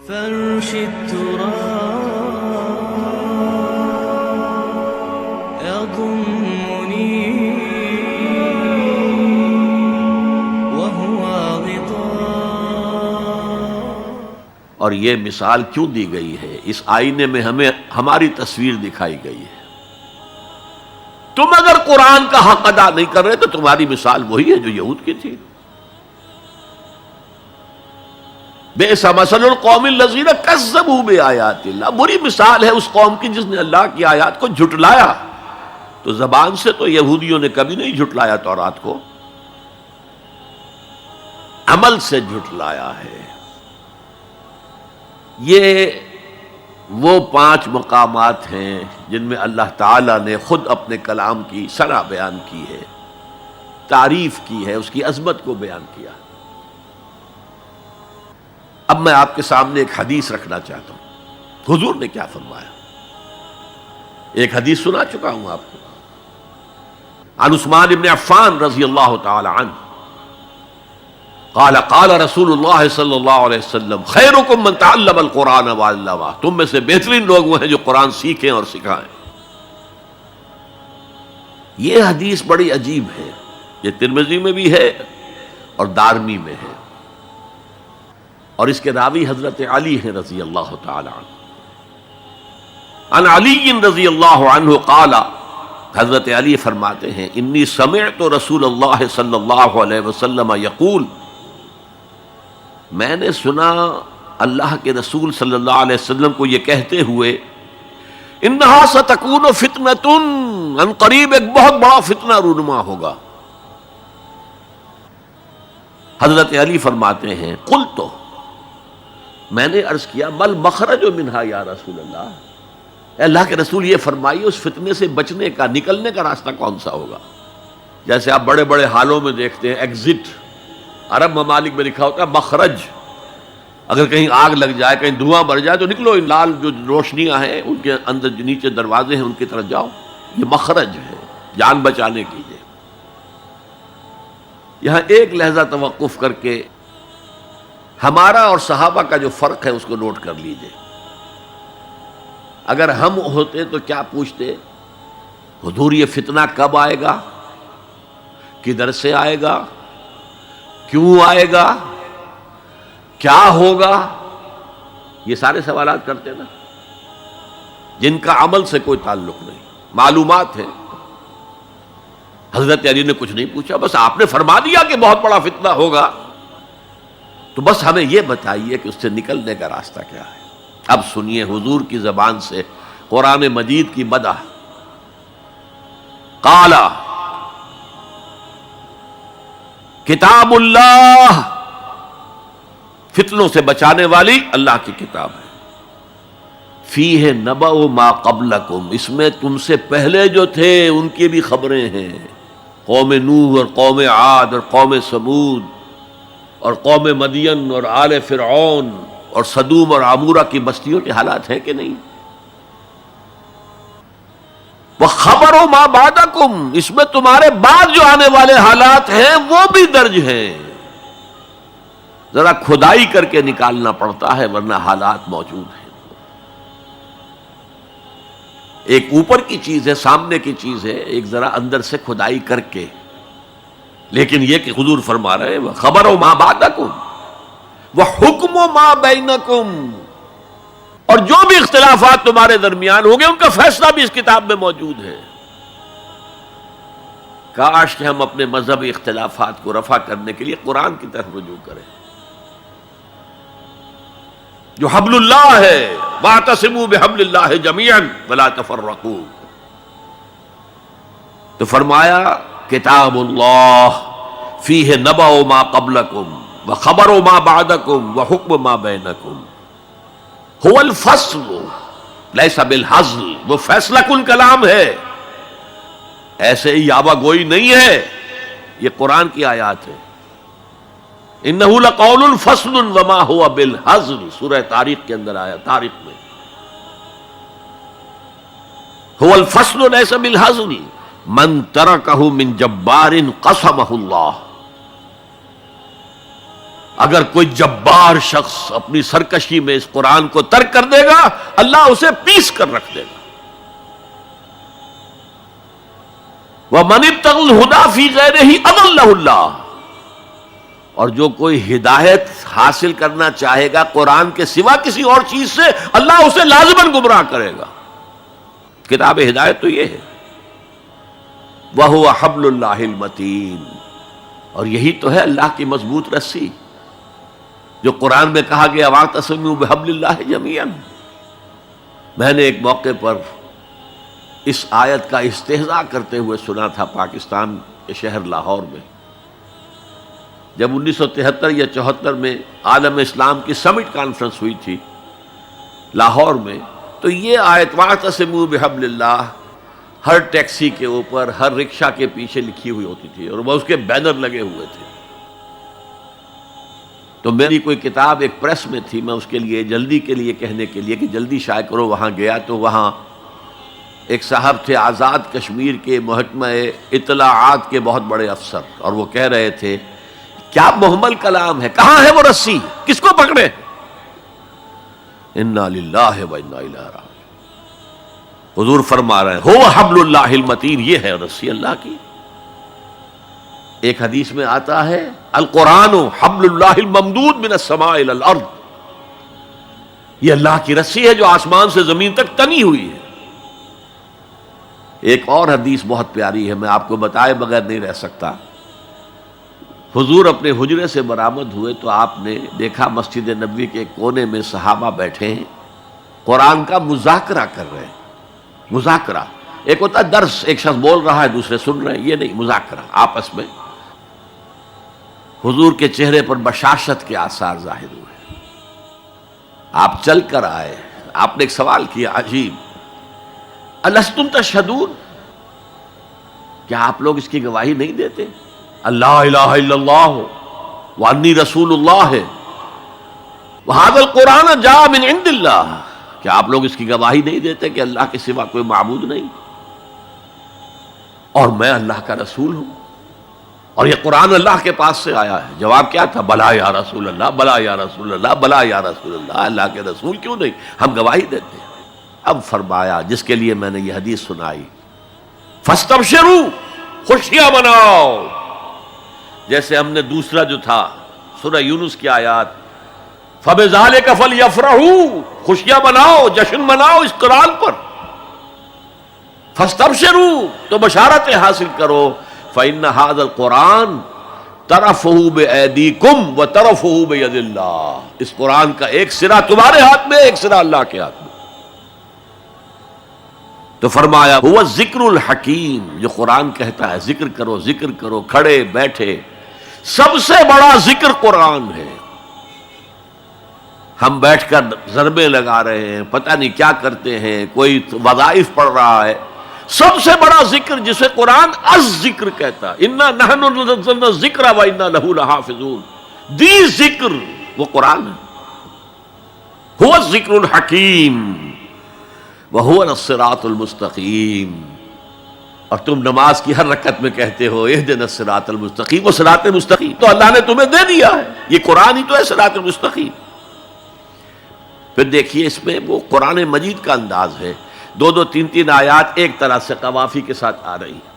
فرش التراب يضمني وهو غطاء. اور یہ مثال کیوں دی گئی ہے؟ اس آئینے میں ہمیں ہماری تصویر دکھائی گئی ہے. تم اگر قرآن کا حق ادا نہیں کر رہے تو تمہاری مثال وہی ہے جو یہود کی تھی. بئس مثل القوم الذین کذبوا بآیات اللہ، بری مثال ہے اس قوم کی جس نے اللہ کی آیات کو جھٹلایا. تو زبان سے تو یہودیوں نے کبھی نہیں جھٹلایا تورات کو، عمل سے جھٹلایا ہے. یہ وہ 5 مقامات ہیں جن میں اللہ تعالیٰ نے خود اپنے کلام کی ثنا بیان کی ہے، تعریف کی ہے، اس کی عظمت کو بیان کیا. اب میں آپ کے سامنے ایک حدیث رکھنا چاہتا ہوں. حضور نے کیا فرمایا؟ ایک حدیث سنا چکا ہوں آپ کو. عن عثمان بن عفان رضی اللہ تعالی عنہ قال قال رسول اللہ صلی اللہ علیہ وسلم خیرکم من تعلم القرآن وعلمہ، تم میں سے بہترین لوگ وہ ہیں جو قرآن سیکھیں اور سکھائیں. یہ حدیث بڑی عجیب ہے. یہ ترمذی میں بھی ہے اور دارمی میں ہے، اور اس کے راوی حضرت علی ہیں رضی اللہ تعالی عنہ. عن علی رضی اللہ عنہ قال، حضرت علی فرماتے ہیں انی سمعت رسول اللہ صلی اللہ علیہ وسلم یقول، میں نے سنا اللہ کے رسول صلی اللہ علیہ وسلم کو یہ کہتے ہوئے انہا ستکون فتنۃ، ان قریب ایک بہت بڑا فتنہ رونما ہوگا. حضرت علی فرماتے ہیں قلت، میں نے عرض کیا مل مخرج منہا یا رسول اللہ، اے اللہ کے رسول یہ فرمائیے اس فتنے سے بچنے کا، نکلنے کا راستہ کون سا ہوگا؟ جیسے آپ بڑے بڑے حالوں میں دیکھتے ہیں ایگزٹ، عرب ممالک میں لکھا ہوتا ہے مخرج. اگر کہیں آگ لگ جائے، کہیں دھواں بڑھ جائے تو نکلو، لال جو روشنیاں ہیں ان کے اندر جو نیچے دروازے ہیں ان کی طرف جاؤ. یہ مخرج ہے جان بچانے کے لیے. یہاں ایک لحظہ توقف کر کے ہمارا اور صحابہ کا جو فرق ہے اس کو نوٹ کر لیجئے. اگر ہم ہوتے تو کیا پوچھتے؟ حضور یہ فتنہ کب آئے گا، کدھر سے آئے گا، کیوں آئے گا، کیا ہوگا؟ یہ سارے سوالات کرتے نا، جن کا عمل سے کوئی تعلق نہیں، معلومات ہے. حضرت علی نے کچھ نہیں پوچھا، بس آپ نے فرما دیا کہ بہت بڑا فتنہ ہوگا، تو بس ہمیں یہ بتائیے کہ اس سے نکلنے کا راستہ کیا ہے. اب سنیے حضور کی زبان سے قرآن مجید کی مدح. قال کتاب اللہ، فتنوں سے بچانے والی اللہ کی کتاب ہے. فیہ نبأ ما قبلکم، اس میں تم سے پہلے جو تھے ان کی بھی خبریں ہیں. قوم نوح اور قوم عاد اور قوم ثمود اور قوم مدین اور آل فرعون اور سدوم اور عمورہ کی بستیوں کے حالات ہیں کہ نہیں؟ وَخَبَرُ مَا بَعْدَكُمْ، اس میں تمہارے بعد جو آنے والے حالات ہیں وہ بھی درج ہیں. ذرا کھدائی کر کے نکالنا پڑتا ہے ورنہ حالات موجود ہیں. ایک اوپر کی چیز ہے، سامنے کی چیز ہے، ایک ذرا اندر سے کھدائی کر کے. لیکن یہ کہ حضور فرما رہے ہیں خبر ما بعدکم وحکم ما بینکم، اور جو بھی اختلافات تمہارے درمیان ہوں گے ان کا فیصلہ بھی اس کتاب میں موجود ہے. کاش کہ ہم اپنے مذہبی اختلافات کو رفع کرنے کے لیے قرآن کی طرف رجوع کریں جو حبل اللہ ہے. واعتصموا بحبل اللہ جميعا ولا تفرقوا. تو فرمایا کتاب اللہ فیہ نبأ ما قبلکم وخبر ما بعدکم وحکم ما بینکم. هو الفصل لیس بالحزل، وہ فیصلہ کن کلام ہے، ایسے ہی یابہ گوئی نہیں ہے. یہ قرآن کی آیات ہے. انہ لقول فصل وما هو بالحزل، سورہ طارق کے اندر آیا، طارق میں. هو الفصل لیس بالحزل من ترکہ من جبار قسمہ اللہ. اگر کوئی جبار شخص اپنی سرکشی میں اس قرآن کو ترک کر دے گا اللہ اسے پیس کر رکھ دے گا. وَمَنِ ابْتَغَى الْهُدَى فِي غَيْرِهِ أَضَلَّهُ اللَّهُ، اور جو کوئی ہدایت حاصل کرنا چاہے گا قرآن کے سوا کسی اور چیز سے اللہ اسے لازماً گمراہ کرے گا. کتاب ہدایت تو یہ ہے. وَهُوَ حَبْلُ اللَّهِ الْمَتِينُ، اور یہی تو ہے اللہ کی مضبوط رسی جو قرآن میں کہا گیا وَاعْتَصِمُوا بِحَبْلِ اللَّهِ جَمِيعًا. میں نے ایک موقع پر اس آیت کا استہزاء کرتے ہوئے سنا تھا پاکستان کے شہر لاہور میں، جب 1973 یا 74 میں عالم اسلام کی سمٹ کانفرنس ہوئی تھی لاہور میں، تو یہ آیت وَاعْتَصِمُوا بِحَبْلِ اللَّهِ ہر ٹیکسی کے اوپر، ہر رکشہ کے پیچھے لکھی ہوئی ہوتی تھی اور وہ اس کے بینر لگے ہوئے تھے. تو میری کوئی کتاب ایک پریس میں تھی، میں اس کے لیے جلدی کے لیے کہنے کے لیے کہ جلدی شائع کرو وہاں گیا، تو وہاں ایک صاحب تھے آزاد کشمیر کے محکمہ اطلاعات کے بہت بڑے افسر، اور وہ کہہ رہے تھے کیا محمل کلام ہے، کہاں ہے وہ رسی، کس کو پکڑے. انا للہ و انا الیہ راجعون. حضور فرما رہے ہیں هو حبل اللہ المتین، یہ ہے رسی اللہ کی. ایک حدیث میں آتا ہے القرآن حبل اللہ الممدود من السماء الی الارض، یہ اللہ کی رسی ہے جو آسمان سے زمین تک تنی ہوئی ہے. ایک اور حدیث بہت پیاری ہے، میں آپ کو بتائے بغیر نہیں رہ سکتا. حضور اپنے حجرے سے برآمد ہوئے تو آپ نے دیکھا مسجد نبوی کے کونے میں صحابہ بیٹھے ہیں، قرآن کا مذاکرہ کر رہے ہیں. مذاکرہ ایک ہوتا ہے درس، ایک شخص بول رہا ہے دوسرے سن رہے ہیں، یہ نہیں، مذاکرہ آپس میں. حضور کے چہرے پر بشاشت کے آثار ظاہر ہوئے. آپ چل کر آئے، آپ نے ایک سوال کیا عجیب، الستم تشہدون، کیا آپ لوگ اس کی گواہی نہیں دیتے اللہ الہ الا اللہ وانی رسول اللہ ہے وہذا القرآن جاء من عند اللہ، کیا آپ لوگ اس کی گواہی نہیں دیتے کہ اللہ کے سوا کوئی معبود نہیں اور میں اللہ کا رسول ہوں اور یہ قرآن اللہ کے پاس سے آیا ہے؟ جواب کیا تھا؟ بلا یا رسول اللہ، بلا یا رسول اللہ، بلا یا رسول اللہ. اللہ کے رسول کیوں نہیں، ہم گواہی دیتے ہیں. اب فرمایا جس کے لیے میں نے یہ حدیث سنائی، فاستبشروا، خوشیاں مناؤ. جیسے ہم نے دوسرا جو تھا سورہ یونس کی آیات فبذالک فلیفرحوا، خوشیاں مناؤ، جشن مناؤ اس قرآن پر. فاستبشروا، تو بشارتیں حاصل کرو. فإن هذا القرآن طرفه بأيديكم وطرفه بيد اللہ، اس قرآن کا ایک سرا تمہارے ہاتھ میں، ایک سرا اللہ کے ہاتھ میں. تو فرمایا هو الذکر الحکیم، جو قرآن کہتا ہے ذکر کرو ذکر کرو، کھڑے بیٹھے، سب سے بڑا ذکر قرآن ہے. ہم بیٹھ کر ضربیں لگا رہے ہیں، پتہ نہیں کیا کرتے ہیں، کوئی وظائف پڑھ رہا ہے. سب سے بڑا ذکر جسے قرآن الذکر کہتا ہے، انا نحن نزلنا الذکر وانا لہ لحافظون، دی ذکر وہ قرآن ہے. هو الذکر الحکیم وهو الصراط المستقیم. اور تم نماز کی ہر رکعت میں کہتے ہو اہدنا الصراط المستقیم، وہ صراط مستقیم تو اللہ نے تمہیں دے دیا ہے، یہ قرآن ہی تو ہے صراط المستقیم. پھر دیکھیے اس میں وہ قرآن مجید کا انداز ہے، دو دو تین تین آیات ایک طرح سے قوافی کے ساتھ آ رہی ہیں.